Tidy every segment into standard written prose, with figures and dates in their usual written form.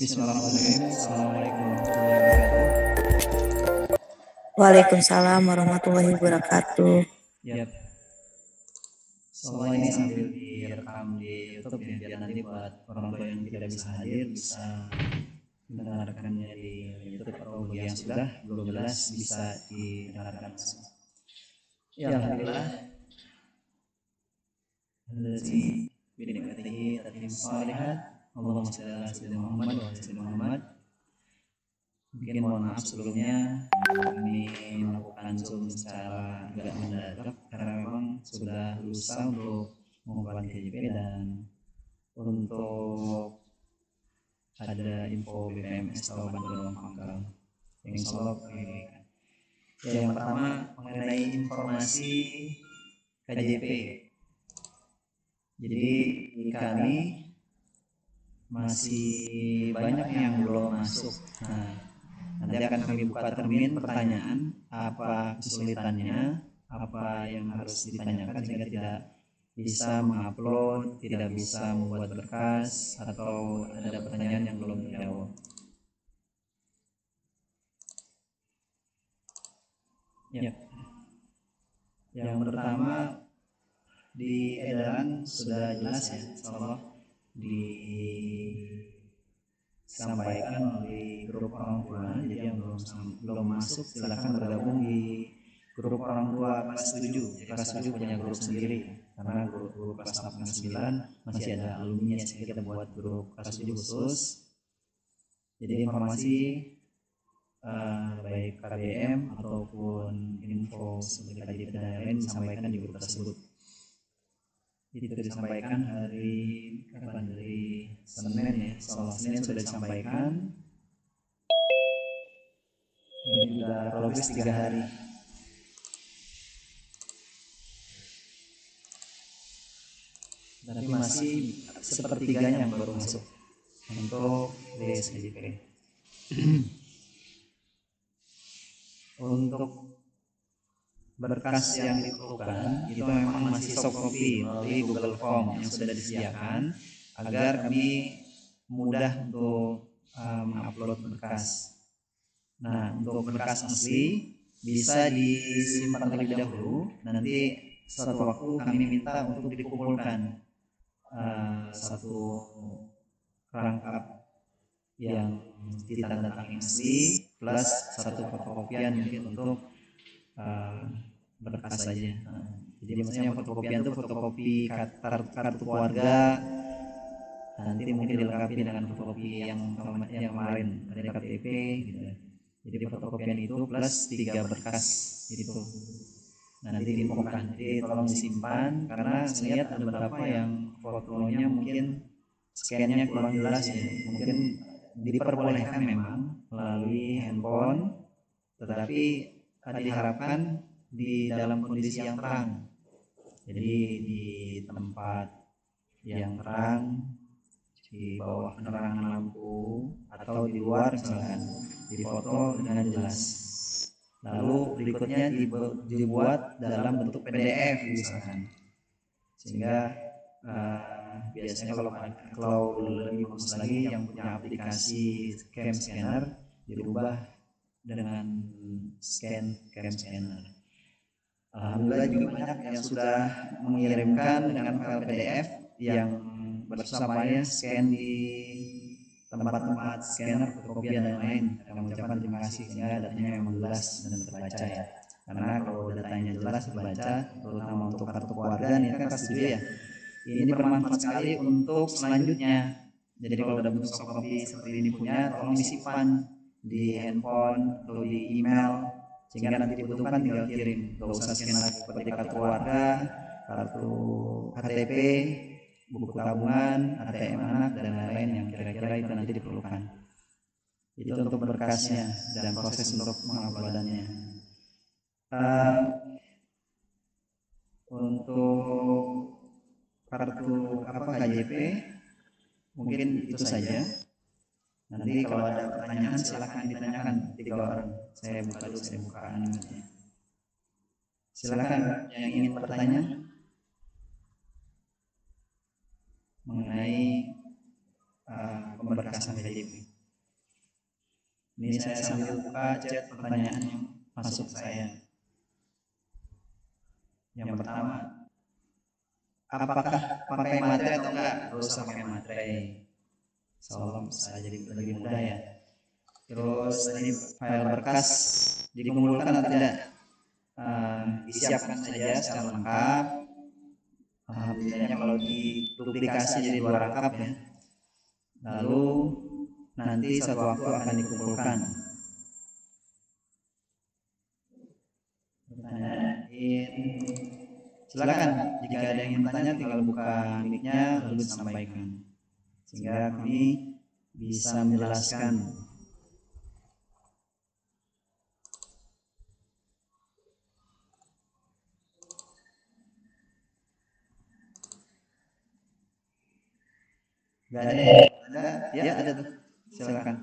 Bismillahirrahmanirrahim. Assalamualaikum warahmatullahi wabarakatuh. Waalaikumsalam warahmatullahi wabarakatuh. Yap. Soalnya ini sambil direkam di YouTube ya, biar nanti buat orang tua yang tidak bisa hadir bisa mendengarkannya di YouTube, atau bagi yang sudah belum jelas bisa didengarkan. Ya, alhamdulillah. Alladzi bi ni'matihi tatimmu shalihat. Allahumma shalli ala sayyidina Muhammad wa ala sayyidina Muhammad. Mungkin mohon maaf sebelumnya, kami melakukan Zoom secara agak mendadak karena memang sudah lusa untuk membuat KJP dan untuk ada info BPMS atau bantuan uang pangkal yang insya Allah diberikan. Ya, yang pertama mengenai informasi KJP. Jadi kami masih banyak yang belum masuk. Nah, nanti akan kami buka termin pertanyaan, apa kesulitannya, apa yang harus ditanyakan sehingga tidak bisa mengupload, tidak bisa membuat berkas, atau ada pertanyaan yang belum terjawab. Ya. Yang pertama, di edaran sudah jelas ya, insyaallah disampaikan di grup orang tua. Jadi yang belum masuk silakan bergabung di grup orang tua kelas 7. Kelas 7 punya grup sendiri karena grup kelas 8 dan 9 masih ada alumni, sehingga kita buat grup kelas 7 khusus. Jadi informasi baik KBM ataupun info seperti KJP dan lain-lain disampaikan di grup tersebut. Itu disampaikan hari kapan, dari Senin ya, soal Senin sudah disampaikan. Ini sudah progres 3 hari. Tapi masih sepertiganya yang baru masuk untuk list KJP. Untuk berkas yang diperlukan itu memang masih soft copy melalui Google Form yang sudah disediakan agar kami mudah untuk mengupload berkas. Nah, untuk berkas asli bisa disimpan terlebih dahulu. Nanti suatu waktu kami minta untuk dikumpulkan satu rangkap yang ditandatangani asli plus satu fotokopian mungkin untuk berkas saja. Jadi maksudnya fotokopian itu fotokopi kartu keluarga, nanti mungkin dilengkapi dengan fotokopi yang kemarin dari KTP gitu. Jadi fotokopian itu plus 3 berkas itu. Nah, nanti diinfokan. Jadi tolong disimpan karena saya lihat ada beberapa yang fotonya mungkin scan-nya kurang jelas ya. Mungkin diperbolehkan memang melalui handphone, tetapi diharapkan di dalam kondisi yang terang. Jadi di tempat yang terang, di bawah penerangan lampu, atau di luar misalkan, difoto dengan jelas. Lalu berikutnya dibuat dalam bentuk PDF misalkan, sehingga biasanya kalau lebih bagus lagi yang punya aplikasi cam scanner dirubah dengan cam scanner. Alhamdulillah juga banyak yang sudah mengirimkan dengan file PDF yang bersamanya scan di tempat-tempat scanner, fotokopian dan lain-lain. Kami mengucapkan terima kasih sehingga datanya memang jelas dan terbaca ya. Karena kalau datanya jelas terbaca, terutama untuk kartu keluarga ini kan kelas 7 ya. Ini bermanfaat sekali untuk selanjutnya. Jadi kalau ada bentuk soft copy seperti ini punya, tolong disimpan di handphone atau di email, sehingga nanti dibutuhkan tinggal kirim. Gak usah scan lagi seperti kartu keluarga, kartu KTP, buku tabungan, ATM anak, dan lain-lain yang kira-kira itu nanti diperlukan. Itu untuk berkasnya dan proses untuk penguploadannya. Untuk kartu KJP mungkin itu saja. Nanti kalau ada pertanyaan silakan ditanyakan 3 orang. Saya buka dulu, saya buka animatnya. Silakan yang ingin bertanya mengenai pemberkasan KJP. Ini saya sambil buka chat pertanyaan yang masuk saya. Yang pertama, apakah pakai materai atau enggak? Gak usah pakai materai. Soalnya bisa jadi lebih mudah ya. Terus tadi file berkas dikumpulkan atau tidak? Disiapkan saja secara lengkap. Alhamdulillahnya kalau diduplikasi jadi 2 rakap ya. Lalu nanti satu waktu akan dikumpulkan. Silakan jika ada yang ingin bertanya tinggal buka mic-nya lalu disampaikan sehingga kami bisa menjelaskan. Gak ada ya? Ada? Ya ada tuh. Silakan.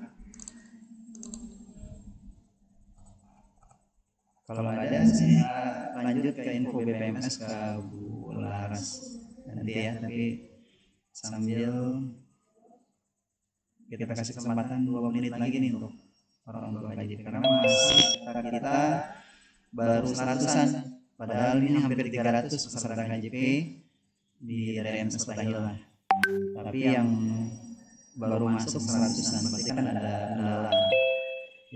Kalau nggak ada, saya lanjut ke info BPMS ke Bu Laras nanti ya. Tapi sambil kita kasih kesempatan 2 menit lagi nih untuk orang tua KJP karena masih kita baru 100-an. Padahal ini hampir 300 peserta KJP di RMS Bahila. Tapi yang baru masuk 100-an, berarti kan ada kendala.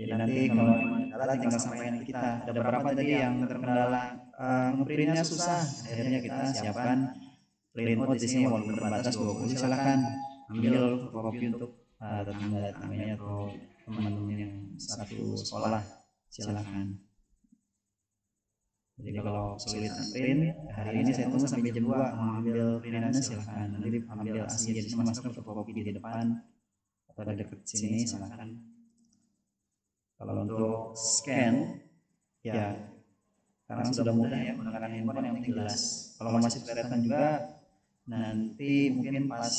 Jadi nanti kalau kendala tinggal sampaikan kita. Ada berapa tadi yang terkendala ngeprintnya susah. Akhirnya kita siapkan print out di sini walaupun terbatas 20. Silakan ambil fotokopi untuk tetangga-tetangganya atau teman-teman yang satu sekolah. Silakan. Jadi kalau sulit print, hari ini saya tunggu sampai jam 2 mau ambil printannya silakan. Nanti ambil asli jadi masuk ke fotokopi di depan atau di dekat sini silakan. Kalau untuk scan ya sekarang sudah mudah ya menggunakan handphone yang penting jelas. Kalau masih kelihatan juga nanti mungkin pas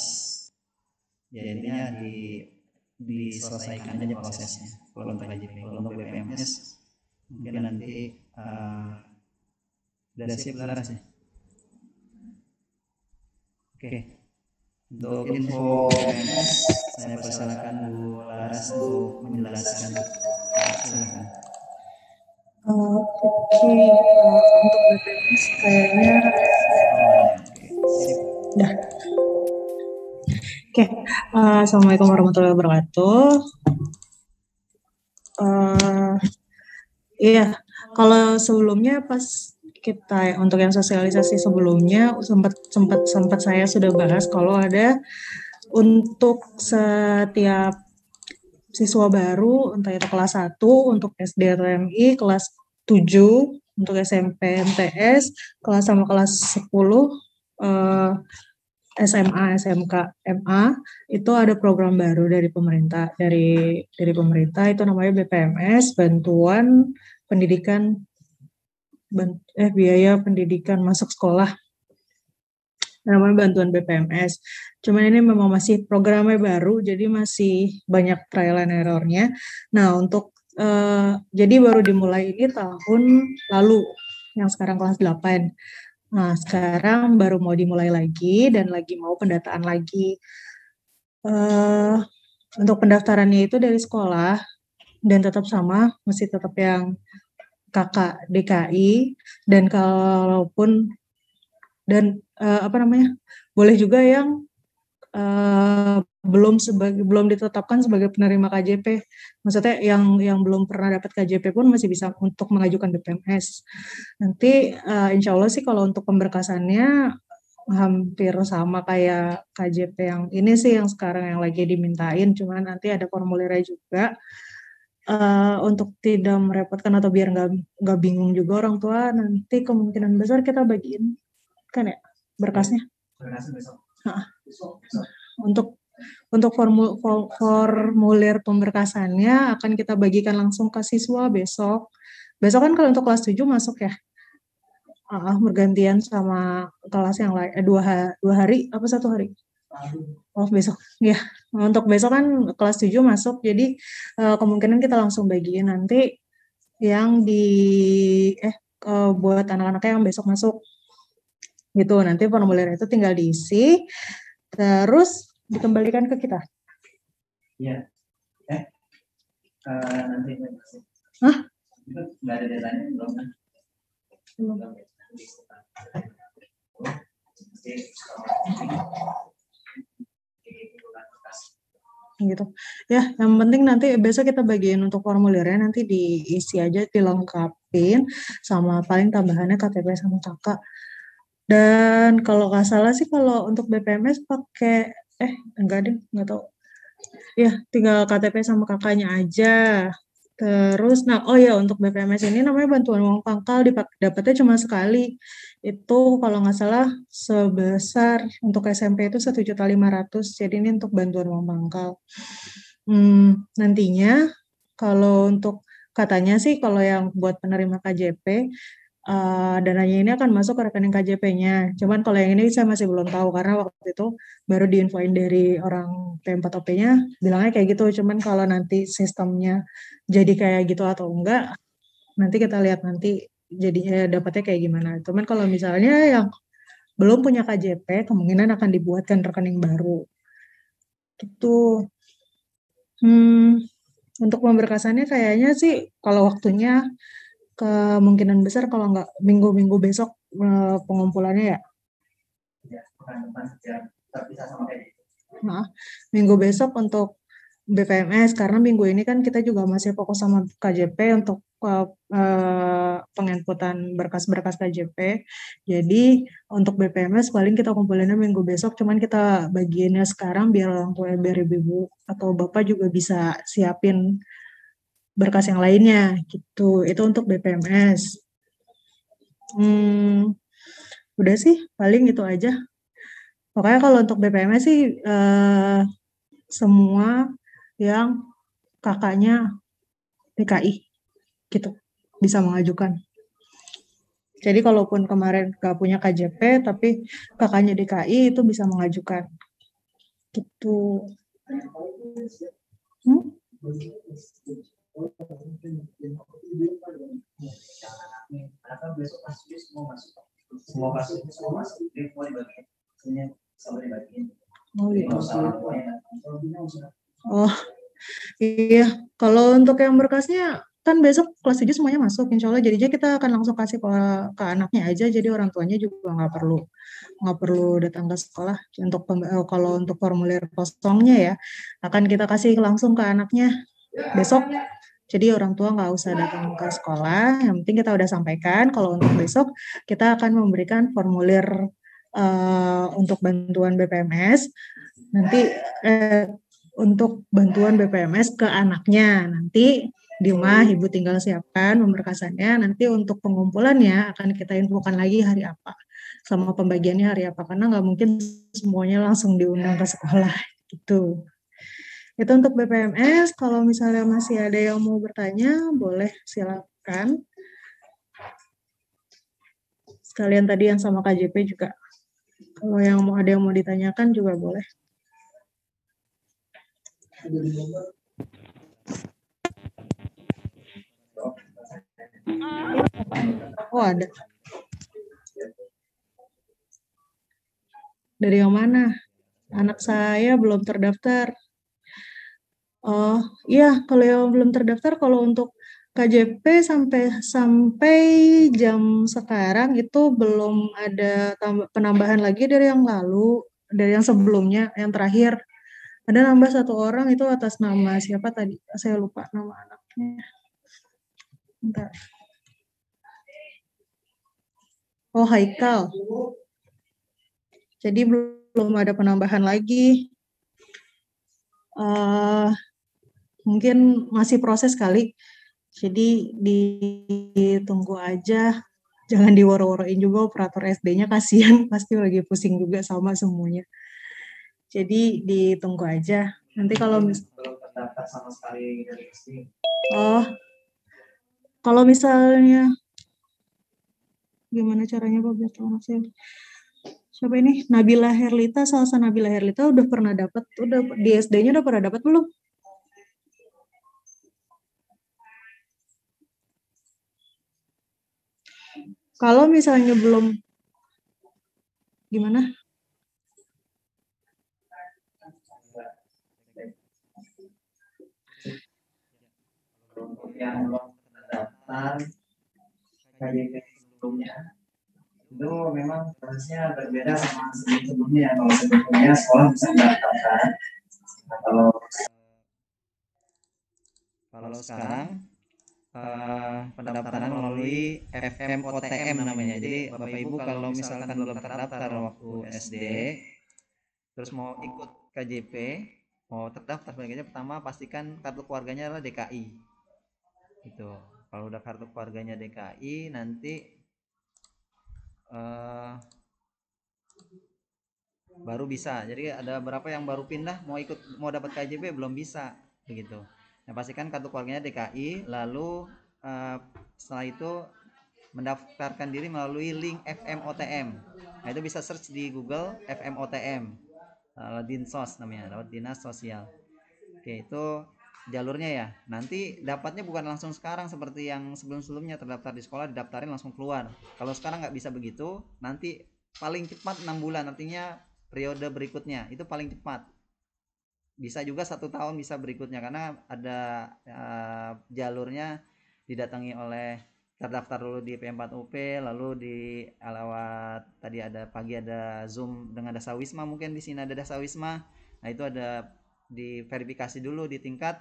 ya intinya diselesaikan aja prosesnya. Kalau untuk KJP, kalau untuk BPMS mungkin nanti udah siap Laras ya. Oke. Untuk info BPMS saya persilakan Bu Laras untuk menjelaskan. Silakan. Oke, untuk BPMS kayaknya udah. Oke, Assalamualaikum warahmatullahi wabarakatuh. Iya, kalau sebelumnya pas kita untuk yang sosialisasi sebelumnya sempat saya sudah bahas kalau ada untuk setiap siswa baru entah itu kelas 1 untuk SD RMI, kelas 7 untuk SMP MTS, kelas sama kelas 10 SMA, SMK, MA itu ada program baru dari pemerintah pemerintah itu namanya BPMS, bantuan pendidikan biaya pendidikan masuk sekolah, namanya bantuan BPMS. Cuman ini memang masih programnya baru, jadi masih banyak trial and error-nya. Nah, untuk jadi baru dimulai ini tahun lalu, yang sekarang kelas 8. Nah, sekarang baru mau dimulai lagi dan lagi mau pendataan lagi. Untuk pendaftarannya itu dari sekolah dan tetap sama, masih tetap yang kakak DKI dan kalaupun dan boleh juga yang belum ditetapkan sebagai penerima KJP. Maksudnya yang belum pernah dapat KJP pun masih bisa untuk mengajukan BPMS. Nanti insya Allah sih kalau untuk pemberkasannya hampir sama kayak KJP yang ini sih yang sekarang yang lagi dimintain, cuman nanti ada formulirnya juga. Untuk tidak merepotkan atau biar nggak bingung juga orang tua, nanti kemungkinan besar kita bagiin kan ya berkasnya. Untuk formulir pemberkasannya akan kita bagikan langsung ke siswa besok. Besok kan kalau untuk kelas 7 masuk ya. Bergantian sama kelas yang lain 2 hari apa 1 hari? Oh besok ya, untuk besok kan kelas 7 masuk, jadi kemungkinan kita langsung bagiin nanti yang buat anak-anaknya yang besok masuk gitu. Nanti formulir itu tinggal diisi terus dikembalikan ke kita. Iya. Nanti Hah? itu nggak ada datanya belum kan? Belum. Gitu ya, yang penting nanti besok kita bagiin untuk formulirnya, nanti diisi aja, dilengkapin sama paling tambahannya KTP sama kakak. Dan kalau nggak salah sih kalau untuk BPMS pakai enggak deh, nggak tahu ya, tinggal KTP sama kakaknya aja. Terus, nah, oh ya, untuk BPMS ini namanya bantuan uang pangkal, dapatnya cuma sekali. Itu kalau nggak salah sebesar untuk SMP itu 1.500.000. Jadi ini untuk bantuan uang pangkal. Nantinya kalau untuk katanya sih kalau yang buat penerima KJP, dananya ini akan masuk ke rekening KJP-nya. Cuman kalau yang ini saya masih belum tahu karena waktu itu baru diinfoin dari orang P4OP-nya, bilangnya kayak gitu. Cuman kalau nanti sistemnya jadi kayak gitu atau enggak, nanti kita lihat nanti jadinya dapatnya kayak gimana. Cuman kalau misalnya yang belum punya KJP, kemungkinan akan dibuatkan rekening baru. Gitu. Untuk pemberkasannya kayaknya sih kalau waktunya kemungkinan besar kalau nggak minggu-minggu besok pengumpulannya ya. Nah, minggu besok untuk BPMS karena minggu ini kan kita juga masih fokus sama KJP untuk penginputan berkas-berkas KJP. Jadi untuk BPMS paling kita kumpulinnya minggu besok, cuman kita bagiannya sekarang biar orang tua, biar ibu atau bapak juga bisa siapin berkas yang lainnya gitu. Itu untuk BPMS. Udah sih, paling itu aja. Pokoknya kalau untuk BPMS sih semua yang kakaknya DKI gitu bisa mengajukan. Jadi kalaupun kemarin gak punya KJP tapi kakaknya DKI itu bisa mengajukan. Gitu. Semua kasus semua masuk, semua dibagiin. Oh gitu. Oh iya, kalau untuk yang berkasnya kan besok kelas 7 semuanya masuk, insya Allah jadinya kita akan langsung kasih ke anaknya aja, jadi orang tuanya juga nggak perlu datang ke sekolah. Untuk kalau untuk formulir kosongnya ya akan kita kasih langsung ke anaknya besok. Jadi orang tua nggak usah datang ke sekolah, yang penting kita udah sampaikan kalau untuk besok kita akan memberikan formulir untuk bantuan BPMS, nanti untuk bantuan BPMS ke anaknya, nanti di rumah ibu tinggal siapkan pemberkasannya, nanti untuk pengumpulannya akan kita infokan lagi hari apa, sama pembagiannya hari apa, karena nggak mungkin semuanya langsung diundang ke sekolah gitu. Itu untuk BPMS. Kalau misalnya masih ada yang mau bertanya, boleh silakan. Sekalian tadi yang sama KJP juga. Kalau yang ada yang mau ditanyakan juga boleh. Oh ada. Dari yang mana? Anak saya belum terdaftar. Oh iya, kalau yang belum terdaftar, kalau untuk KJP sampai jam sekarang itu belum ada penambahan lagi dari yang lalu, dari yang sebelumnya, yang terakhir. Ada nambah 1 orang itu atas nama siapa tadi? Saya lupa nama anaknya. Bentar. Oh, Haikal. Jadi belum ada penambahan lagi. Mungkin masih proses kali. Jadi ditunggu aja. Jangan diworo-woroin juga operator SD-nya, kasihan. Pasti lagi pusing juga sama semuanya. Jadi ditunggu aja. Nanti kalau terdaftar sama sekali dari SD. Oh, kalau misalnya gimana caranya Pak biar tahu anak saya? Siapa ini? Nabila Herlita, Salsa Nabila Herlita udah pernah dapat, udah di SD-nya udah pernah dapat belum? Kalau misalnya belum, gimana? yang belum terdaftar KJP sebelumnya itu memang prosesnya berbeda sama sebelumnya. Kalau sebelumnya sekolah bisa mendaftarkan, nah, kalau sekarang pendaftaran melalui FMOTM namanya. Jadi Bapak Ibu kalau misalkan belum terdaftar waktu SD, terus mau ikut KJP, mau terdaftar sebagai pertama pastikan kartu keluarganya adalah DKI. Itu. Kalau udah kartu keluarganya DKI, nanti baru bisa. Jadi ada berapa yang baru pindah mau dapat KJP belum bisa begitu. Nah, pastikan kartu keluarganya DKI, lalu setelah itu mendaftarkan diri melalui link FMOTM. Nah, itu bisa search di Google FMOTM. Dinsos namanya, lewat Dinas Sosial. Oke, itu jalurnya ya. Nanti dapatnya bukan langsung sekarang seperti yang sebelum-sebelumnya terdaftar di sekolah didaftarin langsung keluar. Kalau sekarang nggak bisa begitu, nanti paling cepat 6 bulan, artinya periode berikutnya itu paling cepat. Bisa juga 1 tahun, bisa berikutnya, karena ada jalurnya didatangi oleh terdaftar dulu di P4UP, lalu di lewat tadi ada pagi ada Zoom dengan Dasawisma, mungkin di sini ada Dasawisma. Nah, itu ada diverifikasi dulu di tingkat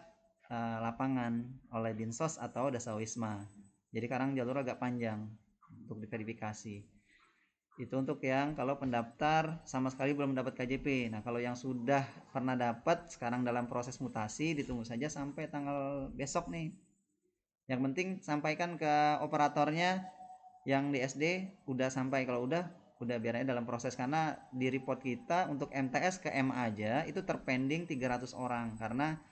lapangan oleh Dinsos atau Dasawisma. Jadi sekarang jalur agak panjang untuk diverifikasi. Itu untuk yang kalau pendaftar sama sekali belum dapat KJP. Nah, kalau yang sudah pernah dapat, sekarang dalam proses mutasi, ditunggu saja sampai tanggal besok nih. Yang penting sampaikan ke operatornya yang di SD udah sampai. Kalau udah biar aja dalam proses, karena di report kita untuk MTS ke MA aja itu terpending 300 orang karena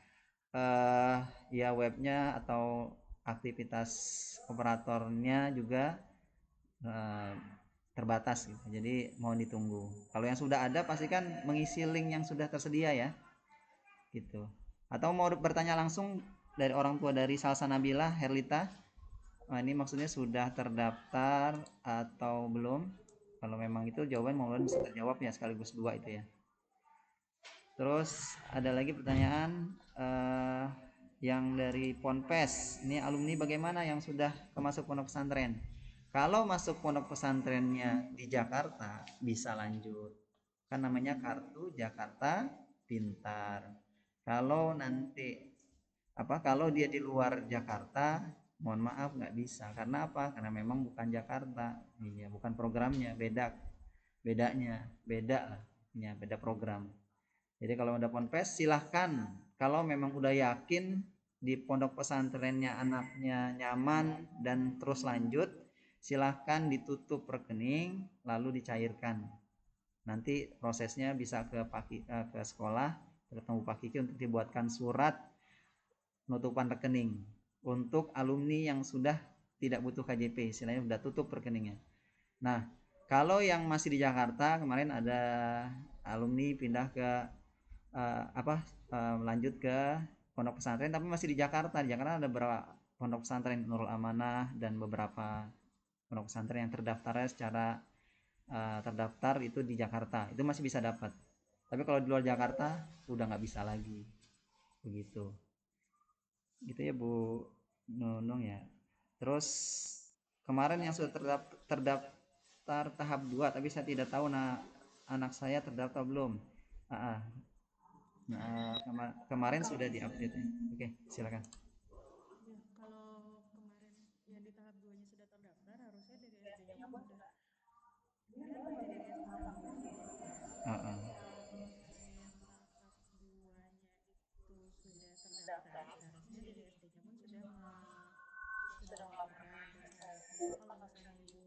ya webnya atau aktivitas operatornya juga terbatas gitu. Jadi mohon ditunggu. Kalau yang sudah ada pastikan mengisi link yang sudah tersedia ya. Gitu. Atau mau bertanya langsung dari orang tua dari Salsa Nabila Herlita. Nah, ini maksudnya sudah terdaftar atau belum? Kalau memang itu jawaban mohon bisa terjawab ya, sekaligus 2 itu ya. Terus ada lagi pertanyaan yang dari Ponpes. Ini alumni bagaimana yang sudah masuk pondok pesantren? Kalau masuk pondok pesantrennya di Jakarta bisa lanjut, kan namanya kartu Jakarta Pintar. Kalau nanti kalau dia di luar Jakarta, mohon maaf nggak bisa. Karena apa? Karena memang bukan Jakarta. Iya, bukan programnya, beda lah, ya, beda program. Jadi kalau ada ponpes silahkan, kalau memang udah yakin di pondok pesantrennya anaknya nyaman dan terus lanjut, silahkan ditutup rekening lalu dicairkan. Nanti prosesnya bisa ke sekolah, ketemu Pak Kiki untuk dibuatkan surat penutupan rekening untuk alumni yang sudah tidak butuh KJP, istilahnya sudah tutup rekeningnya. Nah, kalau yang masih di Jakarta, kemarin ada alumni pindah ke lanjut ke pondok pesantren tapi masih di Jakarta. Di Jakarta ada beberapa pondok pesantren, Nurul Amanah dan beberapa pondok pesantren yang terdaftarnya secara terdaftar itu di Jakarta, itu masih bisa dapat. Tapi kalau di luar Jakarta udah nggak bisa lagi, begitu. Gitu ya Bu Nunung ya. Terus kemarin yang sudah terdaftar tahap 2, tapi saya tidak tahu anak saya terdaftar belum. Nah, kemarin sudah diupdate ya. Oke, silakan. Ya, kalau kemarin yang di tahap 2-nya sudah terdaftar, harusnya dari SD-nya pun udah. Benar berarti dari SD-nya udah. Kalau misalnya yang tahap 2-nya itu sudah terdaftar, seharusnya dari SD-nya pun sudah melaporkan dan seharusnya kalau misalnya ibu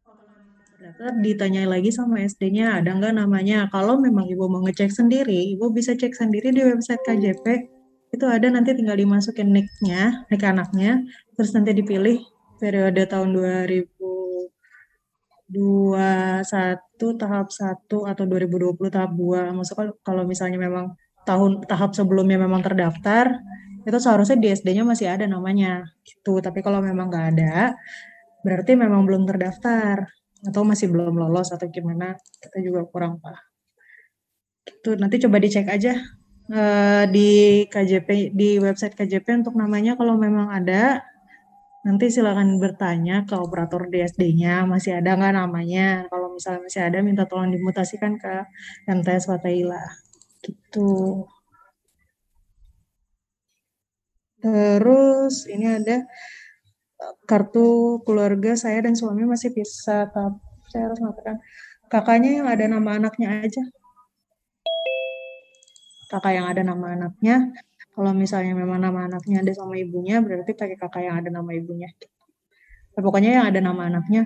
kalau emang udah terdaftar ditanyai lagi sama SD-nya ada nggak namanya. Kalau memang ibu mau ngecek sendiri, ibu bisa cek sendiri di website KJP. Itu ada, nanti tinggal dimasukin nick-nya, nick anaknya, terus nanti dipilih periode tahun 2021 tahap 1 atau 2020 tahap 2. Maksudnya kalau misalnya memang tahap sebelumnya memang terdaftar, itu seharusnya di SD-nya masih ada namanya gitu. Tapi kalau memang nggak ada, berarti memang belum terdaftar atau masih belum lolos atau gimana, kita juga kurang paham. Gitu, nanti coba dicek aja di KJP, di website KJP untuk namanya kalau memang ada, nanti silakan bertanya ke operator DSD-nya, masih ada nggak namanya. Kalau misalnya masih ada, minta tolong dimutasikan ke MTS Fatahila. Gitu. Terus ini ada kartu keluarga saya dan suami masih bisa, tapi saya harus mengatakan kakaknya yang ada nama anaknya aja. Kakak yang ada nama anaknya. Kalau misalnya memang nama anaknya ada sama ibunya, berarti pakai kakak yang ada nama ibunya. Pokoknya yang ada nama anaknya.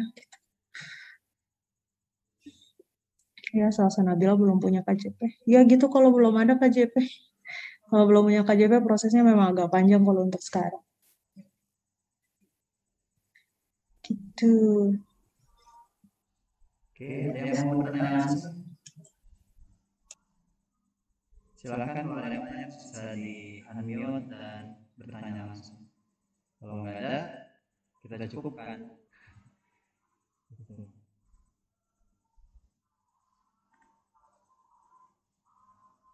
Ya, Salsa Nabila belum punya KJP. Ya gitu kalau belum ada KJP. Kalau belum punya KJP prosesnya memang agak panjang kalau untuk sekarang. Gitu. Oke, ada yang mau bertanya langsung? Silakan kalau ada yang bertanya bisa di unmute dan bertanya langsung. Kalau nggak ada, kita cukupkan.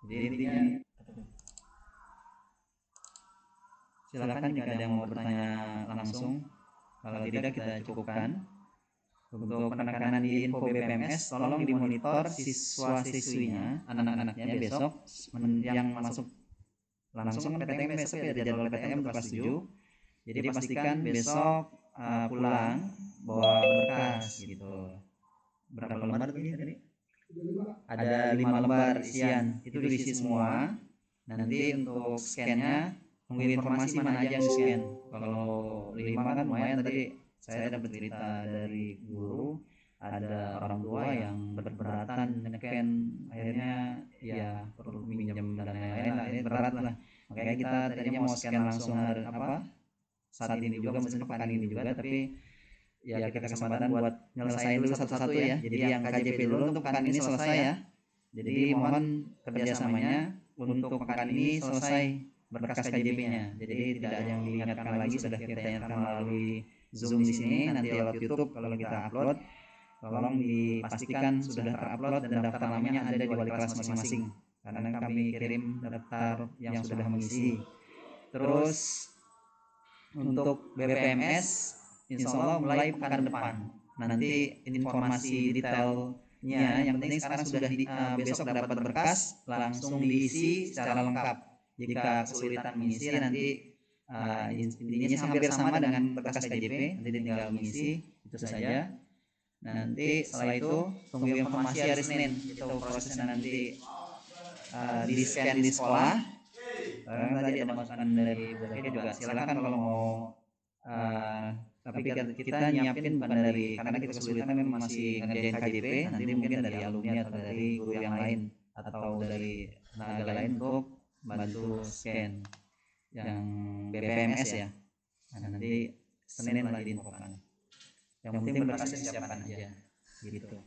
Jadi intinya silakan jika ada yang mau bertanya langsung. Kalau tidak kita cukupkan. Untuk penekanan di info BPMS, tolong dimonitor siswa-siswinya, anak-anaknya besok yang masuk langsung ke PTM besok ya, jadwal PTM untuk kelas 7. Jadi pastikan besok pulang bawa berkas gitu. Berapa lembar tadi? Ada 5 lembar isian, itu diisi semua. Nanti untuk scan-nya tunggu informasi mana aja yang scan. Kalau 5 kan lumayan, tadi saya dapat cerita dari guru ada orang tua yang berberatan nge-scan, akhirnya ya perlu minjem dan lain-lain, akhirnya berat lah. Makanya kita tadinya mau scan langsung hari saat ini juga, maksudnya pekan ini juga, tapi ya kita kesempatan buat nyelesain dulu satu-satu ya. Jadi yang KJP dulu untuk pekan ini selesai ya. Jadi mohon kerjasamanya untuk pekan ini selesai berkas KJP-nya. Jadi tidak ada yang diingatkan lagi, sudah kita ingatkan melalui Zoom di sini, nanti lewat YouTube kalau kita upload. Tolong dipastikan sudah terupload dan daftar namanya ada di wali kelas masing-masing. Karena kami kirim daftar yang sudah mengisi. Terus untuk BPMS insya Allah mulai pekan depan. Nanti informasi detailnya, yang penting sekarang sudah besok dapat berkas langsung diisi secara lengkap. Jika kesulitan mengisi nanti intinya hampir sama dengan berkas KJP, nanti tinggal mengisi itu saja. Nanti setelah itu tunggu informasi hari Senin, itu prosesnya nanti di scan di sekolah. Tadi ada masukan dari Bu Zaki juga, silakan kalau mau tapi kita nyiapin bukan dari, karena kita kesulitan memang masih ngerjain KJP, nanti mungkin dari alumni atau dari guru yang lain atau dari tenaga lain untuk bantu scan yang BPMS ya. Nah, nanti Senin lagi diinfokan. Yang penting berkasnya disiapkan aja gitu.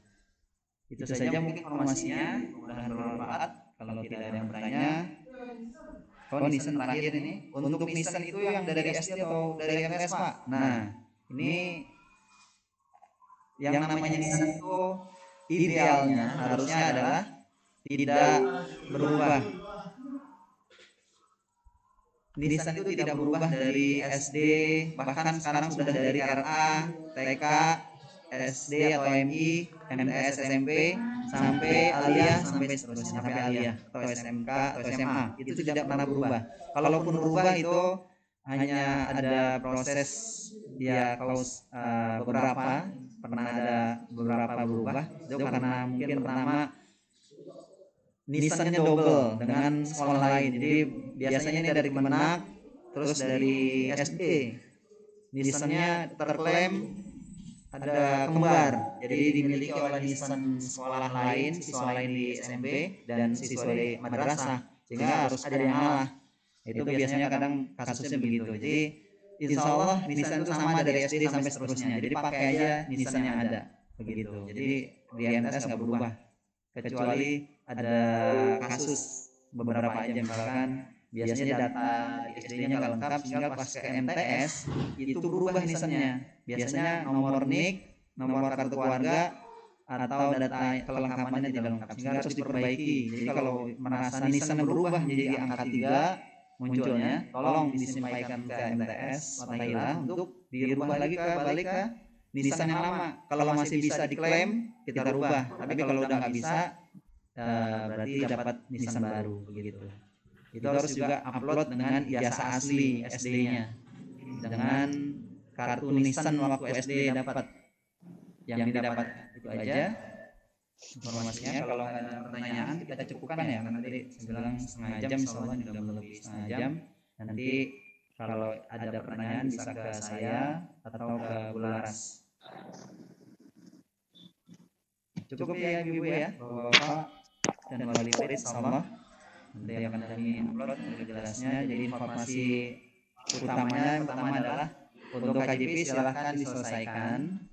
Itu saja mungkin informasinya, mudah-mudahan bermanfaat. Kalau tidak ada yang bertanya, oh Nissan terakhir ini, untuk Nissan itu yang dari SD atau dari MTS Pak? Nah, ini yang namanya Nissan itu idealnya harusnya adalah tidak berubah. Nissan itu tidak berubah dari SD, bahkan sekarang sudah dari RA, TK, SD atau MI, MTS, SMP, sampai aliyah, sampai seterusnya, sampai aliyah atau SMK atau SMA, itu tidak pernah berubah. Kalaupun berubah itu hanya ada proses ya kaus beberapa, pernah ada beberapa berubah itu karena mungkin pertama Nissan-nya double dengan sekolah lain. Jadi biasanya ini dari Kemenak, terus dari SD. Nissan-nya terklaim ada kembar. Jadi dimiliki oleh Nissan sekolah lain, siswa lain di SMP dan siswa di madrasah. Sehingga harus ada yang ngalah. Itu biasanya kadang kasusnya begitu. Jadi insya Allah Nissan itu sama dari SD sampai seterusnya. Jadi pakai aja Nissan yang ada. Begitu. Jadi di MTS nggak berubah. Kecuali ada kasus beberapa aja, misalkan biasanya data di SD-nya nggak lengkap sehingga pas ke MTS itu berubah Nissan-nya. Biasanya nomor NIK, nomor kartu keluarga atau data kelengkapannya tidak lengkap sehingga harus diperbaiki. Jadi kalau merasa nisannya berubah menjadi angka 3 munculnya, tolong disampaikan ke MTS Fathahillah untuk dirubah lagi balik ke nisan yang lama. Kalau masih bisa diklaim kita rubah, tapi kalau udah nggak bisa berarti dapat nisan baru begitu. Itu harus juga upload dengan ijazah asli SD-nya, dengan kartu nisan waktu SD dapat. Yang didapat itu aja informasinya. Kalau ada pertanyaan kita cukupkan ya, karena tadi saya bilang setengah jam, insyaallah juga belum lebih setengah jam. Nanti kalau ada pertanyaan bisa ke saya atau ke Bu Laras. Cukup ya Ibu ya, Bapak dan wali murid, insyaallah nanti akan kami upload jelasnya. Jadi informasi utamanya yang pertama adalah untuk KJP silahkan diselesaikan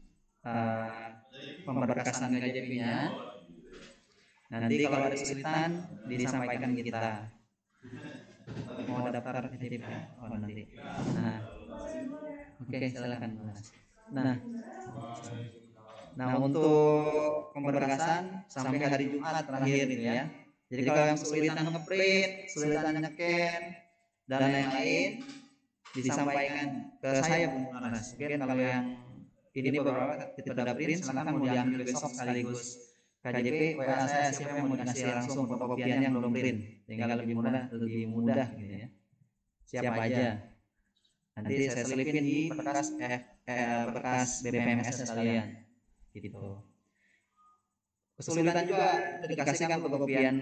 pemberkasan KJP-nya. Nanti kalau ada kesulitan disampaikan kita. Mau daftar KJP nanti. Nah, oke, silakan Mas. Nah untuk pemberkasan sampai hari Jumat terakhir gitu ya. Jadi kalau yang kesulitan ngeprint, kesulitan nyeken dan lain-lain disampaikan ke saya Bu Laras. Mungkin kalau yang ini beberapa kita udah print, silakan mau diambil besok sekaligus KJP WA saya siapa yang mau dikasih langsung fotokopian yang belum print, sehingga lebih mudah gitu ya. Siapa aja. Nanti saya selipin di berkas BPMS sekalian gitu. Kesulitan juga dikasihkan fotokopian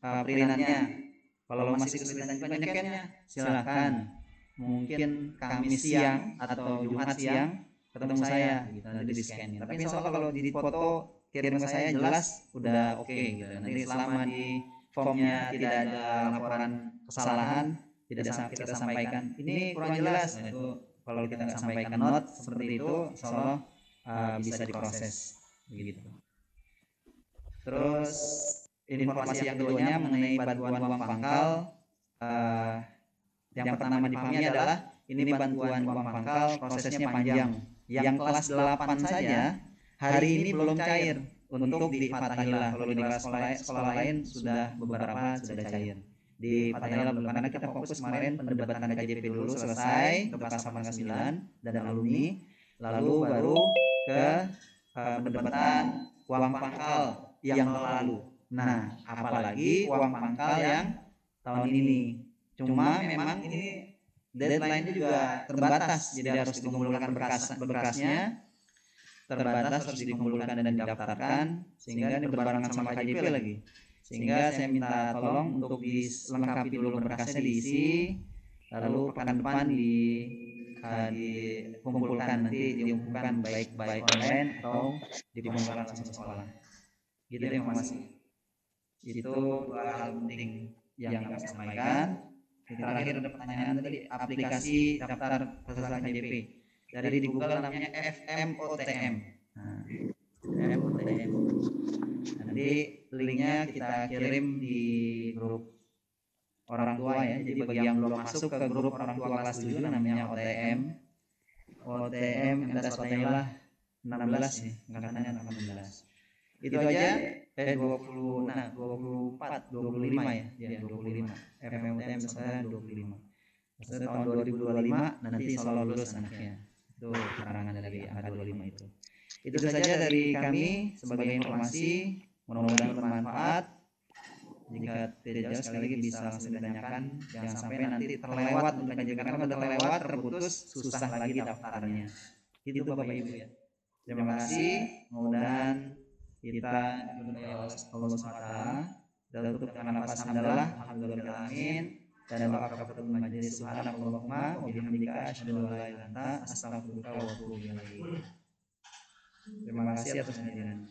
printannya. Kalau masih kesulitan juga nyekennya, silakan. Mungkin Kamis siang atau Jumat siang ketemu saya gitu, nanti di scan. Tapi insya Allah kalau di foto kirim ke saya jelas udah oke gitu. Nanti selama di formnya tidak ada laporan kesalahan, tidak kita sampaikan ini kurang jelas, nah itu kalau kita nggak sampaikan note seperti itu, insya Allah bisa diproses begitu. Terus informasi yang keduanya mengenai bantuan uang pangkal, yang pertama dipahami adalah ini bantuan uang pangkal prosesnya panjang. Yang kelas 8 saja hari ini belum cair untuk di Fathahillah. Kalau di kelas sekolah lain sudah beberapa sudah cair. Di Fathahillah belum, karena kita fokus kemarin pendebatan KJP dulu selesai untuk pasal 9 dan alumni, lalu baru ke pendebatan uang pangkal yang lalu. Nah, apalagi uang pangkal yang tahun ini. Cuma memang ini deadline-nya juga terbatas, jadi harus dikumpulkan berkasnya terbatas, harus dikumpulkan dan didaftarkan, sehingga ini berbarengan sama KJP lagi. Sehingga saya minta tolong untuk dilengkapi dulu berkasnya, diisi, lalu pekan depan dikumpulkan, nanti diumumkan baik online atau dikumpulkan langsung ke sekolah. Gitu informasi. Itu hal penting yang kami sampaikan. Terakhir ada pertanyaan tadi, aplikasi daftar peserta KJP dari di Google namanya FMOTM. Nah, FMOTM. Nanti linknya kita kirim di grup orang tua ya. Jadi bagi yang belum masuk ke grup orang tua kelas 7 namanya OTM MTS Fathahillah 16 nih, angkatannya 16. Itu aja 24 25 ya. Ya 25. FMUTM saya 25. Maksudnya tahun 2025 nanti selalu lulus anaknya. Itu karangan dari angka 25 itu. Itu saja dari kami sebagai informasi, mudah-mudahan bermanfaat. Jika tidak jauh sekali lagi bisa langsung ditanyakan, jangan sampai nanti terlewat untuk KJP, karena udah terlewat terputus susah lagi daftarnya. Itu Bapak Ibu ya. Terima kasih. Mudah-mudahan kita Allah SWT dan tutup dengan nafas hamdalah, alhamdulillahirrahmanirrahim, dan doa kafatul majlis subhanakallahumma wa bihamdika asyhadu an la ilaha illa anta astaghfiruka wa atubu ilaik. Terima kasih atas kehadiran.